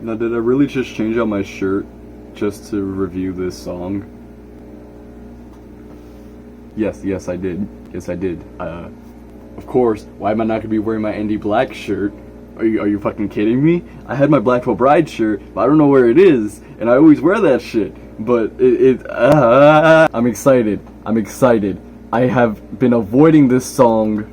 Now, did I really just change out my shirt just to review this song? Yes, I did. Yes, I did. Of course, why am I not gonna be wearing my Andy Black shirt? Are you fucking kidding me? I had my Black Veil Bride shirt, but I don't know where it is, and I always wear that shit. But I'm excited. I'm excited. I have been avoiding this song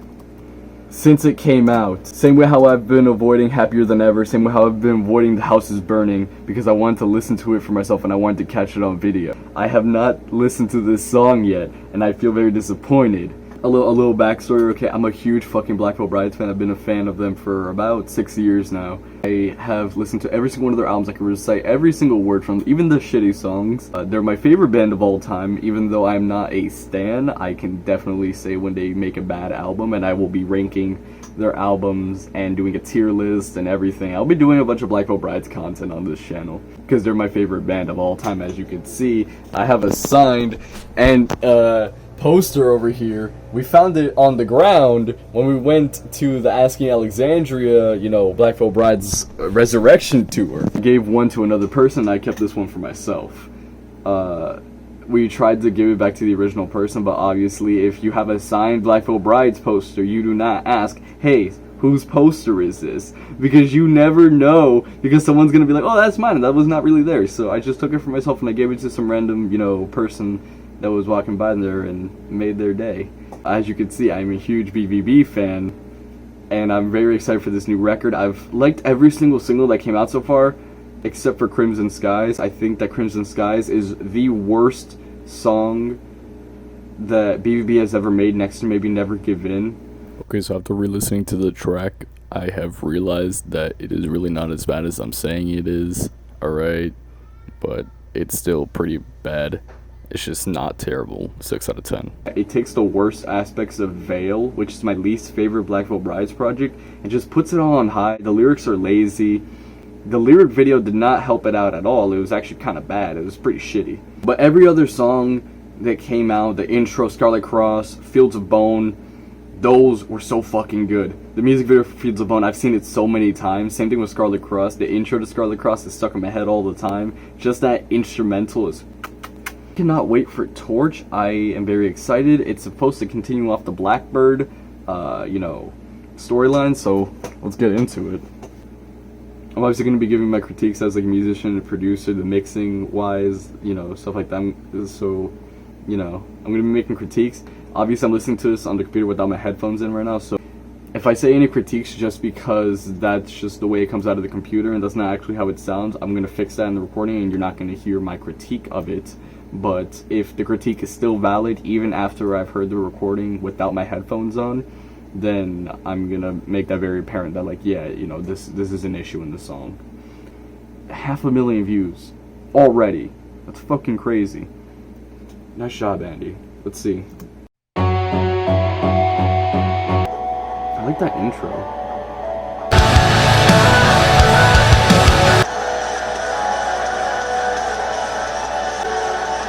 since it came out. Same way how I've been avoiding Happier Than Ever, same way how I've been avoiding The House Is Burning, because I wanted to listen to it for myself and I wanted to catch it on video. I have not listened to this song yet, and I feel very disappointed. A little backstory, okay, I'm a huge fucking Black Veil Brides fan. I've been a fan of them for about 6 years now. I have listened to every single one of their albums. I can recite every single word from them, even the shitty songs. They're my favorite band of all time. Even though I'm not a stan, I can definitely say when they make a bad album, and I will be ranking their albums and doing a tier list and everything. I'll be doing a bunch of Black Veil Brides content on this channel because they're my favorite band of all time. As you can see, I have a signed and poster over here. We found it on the ground when we went to the Asking Alexandria, Black Veil Bride's resurrection tour. I gave one to another person, and I kept this one for myself. We tried to give it back to the original person, but obviously if you have a signed Black Veil Bride's poster, you do not ask, hey, whose poster is this? Because you never know, because someone's gonna be like, oh, that's mine, and that was not really there. So I just took it for myself, and I gave it to some random, person that was walking by there and made their day. As you can see, I'm a huge BVB fan, and I'm very excited for this new record. I've liked every single single that came out so far, except for Crimson Skies. I think that Crimson Skies is the worst song that BVB has ever made, next to maybe Never Give In. Okay, so after re-listening to the track, I have realized that it is really not as bad as I'm saying it is, alright? But it's still pretty bad. It's just not terrible. 6 out of 10. It takes the worst aspects of Veil, which is my least favorite Black Veil Brides project, and just puts it all on high. The lyrics are lazy. The lyric video did not help it out at all. It was actually kind of bad. It was pretty shitty. But every other song that came out, the intro, Scarlet Cross, Fields of Bone, those were so fucking good. The music video for Fields of Bone, I've seen it so many times. Same thing with Scarlet Cross. The intro to Scarlet Cross is stuck in my head all the time. Just that instrumental is... Cannot wait for Torch. I am very excited. It's supposed to continue off the Blackbird, storyline, so let's get into it. I'm obviously going to be giving my critiques as like a musician and producer, the mixing wise, stuff like that. So, I'm going to be making critiques. Obviously, I'm listening to this on the computer without my headphones in right now, so if I say any critiques just because that's just the way it comes out of the computer and that's not actually how it sounds, I'm going to fix that in the recording and you're not going to hear my critique of it. But if the critique is still valid even after I've heard the recording without my headphones on, then I'm gonna make that very apparent that, like, yeah, this is an issue in the song. 500,000 views already. That's fucking crazy. Nice job, Andy. Let's see. I like that intro.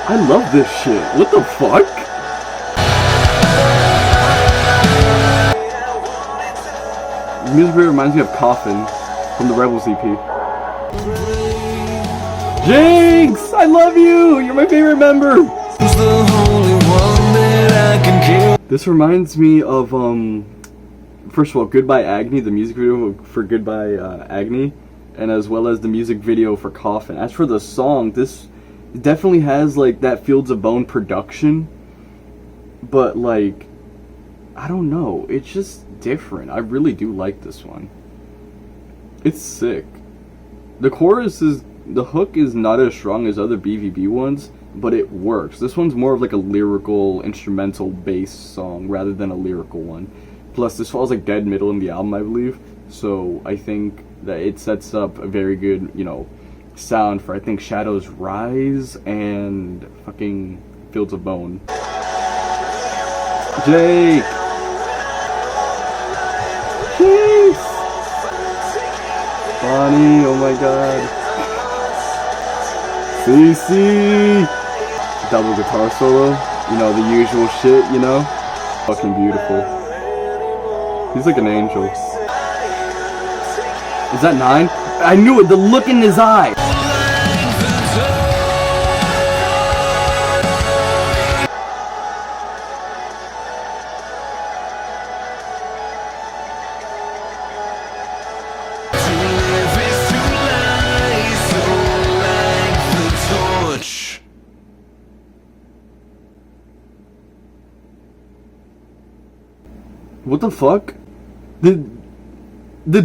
I love this shit. What the fuck? The music video reminds me of Coffin from the Rebels EP. Jinx! I love you! You're my favorite member! This reminds me of, first of all, Goodbye Agni, the music video for Goodbye Agni, and as well as the music video for Coffin. As for the song, this definitely has like that Fields of Bone production, but like, I don't know, it's just different. I really do like this one. It's sick. The hook is not as strong as other BVB ones, but it works. This one's more of like a lyrical, instrumental based song rather than a lyrical one. Plus, this falls like dead middle in the album, I believe, so I think that it sets up a very good, sound for, I think, Shadows Rise and fucking Fields of Bone. Jake! Jeez! Bonnie, oh my god. CC! Double guitar solo. The usual shit, Fucking beautiful. He's like an angel. Is that 9? I knew it. The look in his eye. What the fuck? Did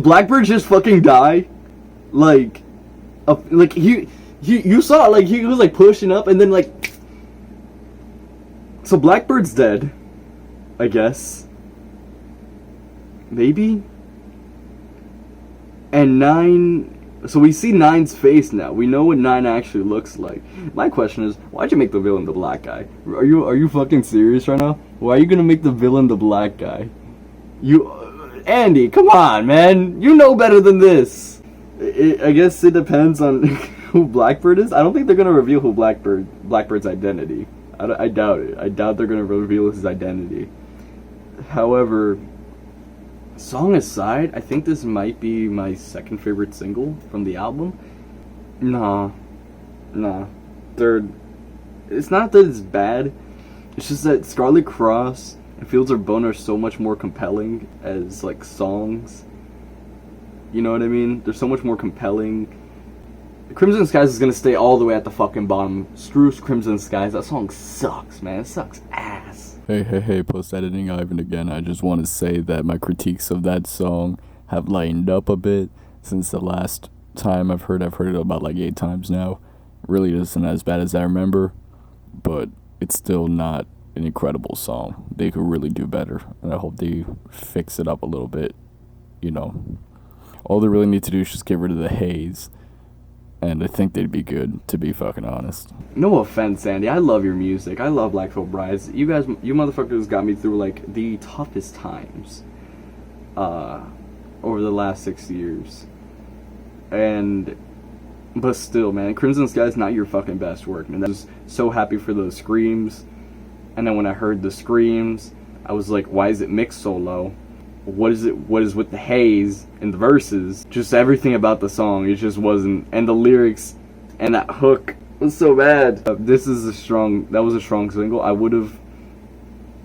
Blackbird just fucking die? Like you saw, like, he was like pushing up and then like, so Blackbird's dead, I guess. Maybe? And 9, so we see 9's face now. We know what 9 actually looks like. My question is, why'd you make the villain the black guy? Are you fucking serious right now? Why are you gonna make the villain the black guy? Andy, come on, man. You know better than this. I guess it depends on who Blackbird is. I don't think they're gonna reveal who Blackbird's identity. I doubt it. I doubt they're gonna reveal his identity. However, song aside, I think this might be my second favorite single from the album. Nah. Third. It's not that it's bad. It's just that Scarlet Cross and Fields of Bone are so much more compelling as, like, songs. You know what I mean? They're so much more compelling. Crimson Skies is gonna stay all the way at the fucking bottom. Screw Crimson Skies. That song sucks, man. It sucks ass. Hey, post-editing Ivan again. I just want to say that my critiques of that song have lightened up a bit since the last time I've heard it about like 8 times now. Really isn't as bad as I remember, but it's still not an incredible song. They could really do better, and I hope they fix it up a little bit. You know, all they really need to do is just get rid of the haze, and I think they'd be good, to be fucking honest. No offense, Andy. I love your music. I love Black Veil Brides. You motherfuckers got me through, like, the toughest times over the last 6 years. But still, man, Crimson Sky's not your fucking best work, man. I was so happy for those screams. And then when I heard the screams, I was like, why is it mixed so low? What is with the haze and the verses? Just everything about the song, it just wasn't. And the lyrics and that hook was so bad. That was a strong single. I would have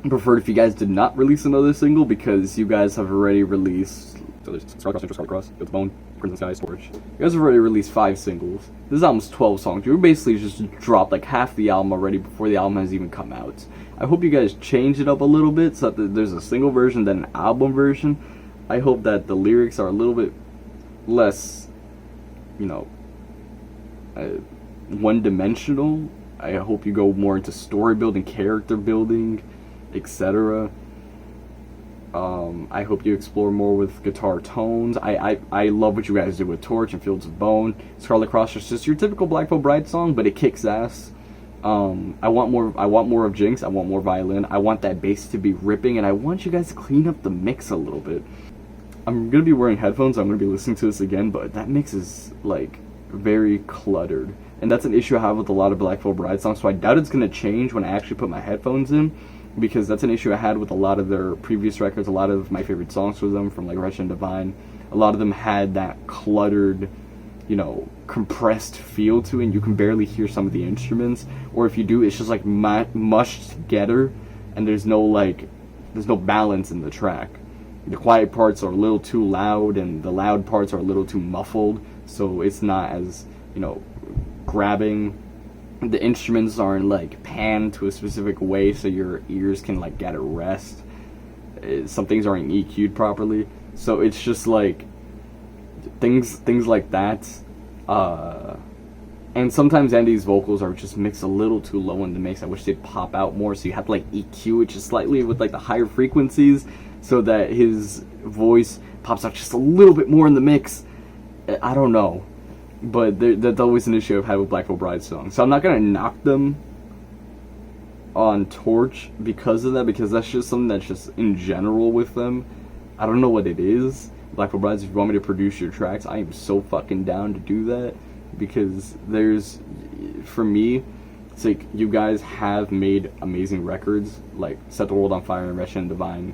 preferred if you guys did not release another single, because you guys have already released Scarlet Cross, Fields of Bone, Crimson Sky, Storage. You guys have already released 5 singles. This is almost 12 songs. You basically just dropped like half the album already before the album has even come out. I hope you guys change it up a little bit so that there's a single version, then an album version. I hope that the lyrics are a little bit less, one-dimensional. I hope you go more into story building, character building, etc. I hope you explore more with guitar tones. I love what you guys do with Torch and Fields of Bone. Scarlet Cross is just your typical Black Veil Bride song, but it kicks ass. I want more of Jinx. I want more violin. I want that bass to be ripping, and I want you guys to clean up the mix a little bit. I'm gonna be wearing headphones. I'm gonna be listening to this again, but that mix is like very cluttered, and that's an issue I have with a lot of Black Veil Bride songs. So I doubt it's gonna change when I actually put my headphones in, because that's an issue I had with a lot of their previous records. A lot of my favorite songs with them, from like Wretched and Divine, a lot of them had that cluttered, compressed feel to it, and you can barely hear some of the instruments, or if you do, it's just like mushed together, and there's no balance in the track. The quiet parts are a little too loud, and the loud parts are a little too muffled, so it's not as, grabbing. The instruments aren't like panned to a specific way so your ears can like get a rest. Some things aren't EQ'd properly, so it's just like things like that. And sometimes Andy's vocals are just mixed a little too low in the mix. I wish they'd pop out more, so you have to like EQ it just slightly with like the higher frequencies, so that his voice pops out just a little bit more in the mix. I don't know, but that's always an issue I've had with Black Veil Bride songs. So I'm not gonna knock them on Torch because of that, because that's just something that's just in general with them. I don't know what it is. Black Veil Brides, if you want me to produce your tracks, I am so fucking down to do that, because for me, it's like, you guys have made amazing records, like Set the World on Fire and Wretched and Divine,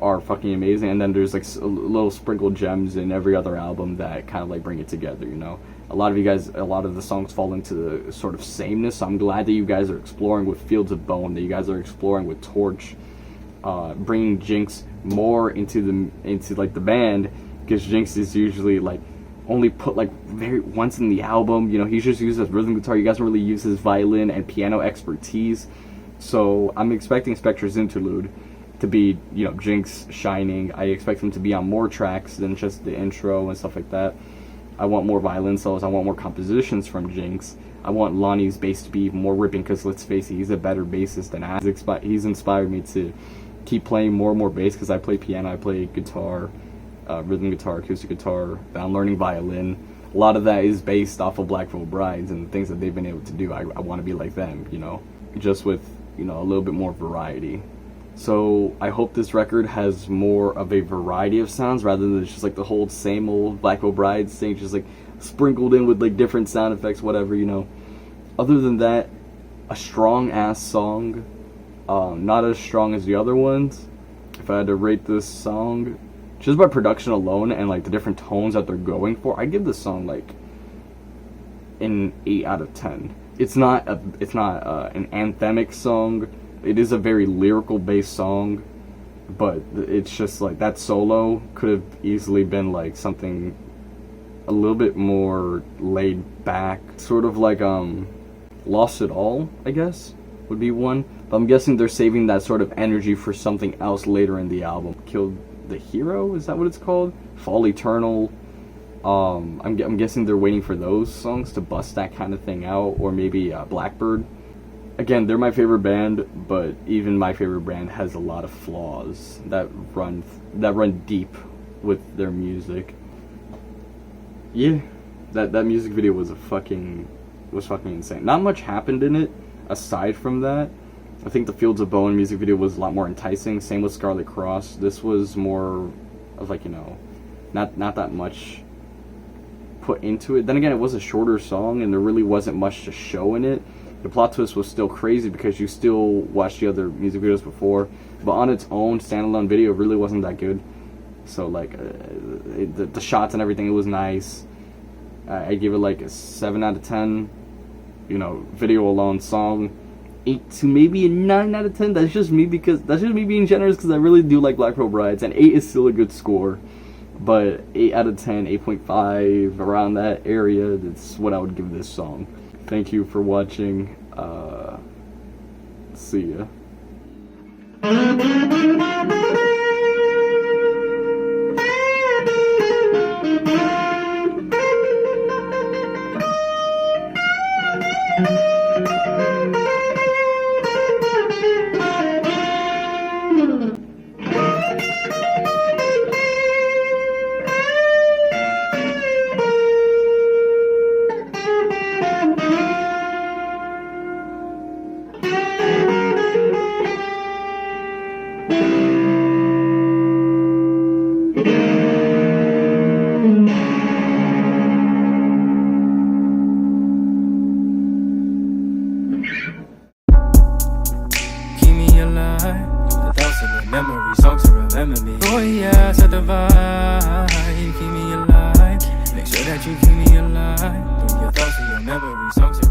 are fucking amazing, and then there's like little sprinkled gems in every other album that kind of like bring it together, you know. A lot of you guys, a lot of the songs fall into the sort of sameness, so I'm glad that you guys are exploring with Fields of Bone, that you guys are exploring with Torch, bringing Jinx more into like the band, because Jinx is usually like only put like very once in the album, you know. He's just used as rhythm guitar. You guys don't really use his violin and piano expertise, so I'm expecting Spectre's interlude to be, you know, Jinx shining. I expect him to be on more tracks than just the intro and stuff like that. I want more violin solos. I want more compositions from Jinx. I want Lonnie's bass to be even more ripping, because let's face it, he's a better bassist than I. He's inspired me to keep playing more and more bass, because I play piano, I play guitar, rhythm guitar, acoustic guitar, I'm learning violin. A lot of that is based off of Black Veil Brides and the things that they've been able to do. I want to be like them, you know, just with, you know, a little bit more variety. So I hope this record has more of a variety of sounds, rather than just like the whole same old Black Veil Brides thing, just like sprinkled in with like different sound effects, whatever, you know. Other than that, a strong ass song, not as strong as the other ones. If I had to rate this song just by production alone and like the different tones that they're going for, I give this song like an 8 out of 10. It's not an anthemic song. It is a very lyrical based song, but it's just like that solo could have easily been like something a little bit more laid back, sort of like Lost It All, I guess would be one. But I'm guessing they're saving that sort of energy for something else later in the album. Killed the Hero, is that what it's called? Fall Eternal. I'm guessing they're waiting for those songs to bust that kind of thing out, or maybe Blackbird. Again, they're my favorite band, but even my favorite band has a lot of flaws that run deep with their music. Yeah, that music video was fucking insane. Not much happened in it aside from that. I think the Fields of Bone music video was a lot more enticing. Same with Scarlet Cross. This was more of like, you know, not that much put into it. Then again, it was a shorter song, and there really wasn't much to show in it. The plot twist was still crazy because you still watched the other music videos before, but on its own standalone video, it really wasn't that good. So like the shots and everything, it was nice. I give it like a 7 out of 10. You know, video alone, song 8 to maybe a 9 out of 10. That's just me being generous, because I really do like Black Veil Brides, and 8 is still a good score. But 8 out of 10, 8.5, around that area, that's what I would give this song. Thank you for watching. See ya. Memories, songs to remember me. Oh yeah, set the vibe, keep me alive. Make sure that you keep me alive. Through your thoughts and your memories, songs to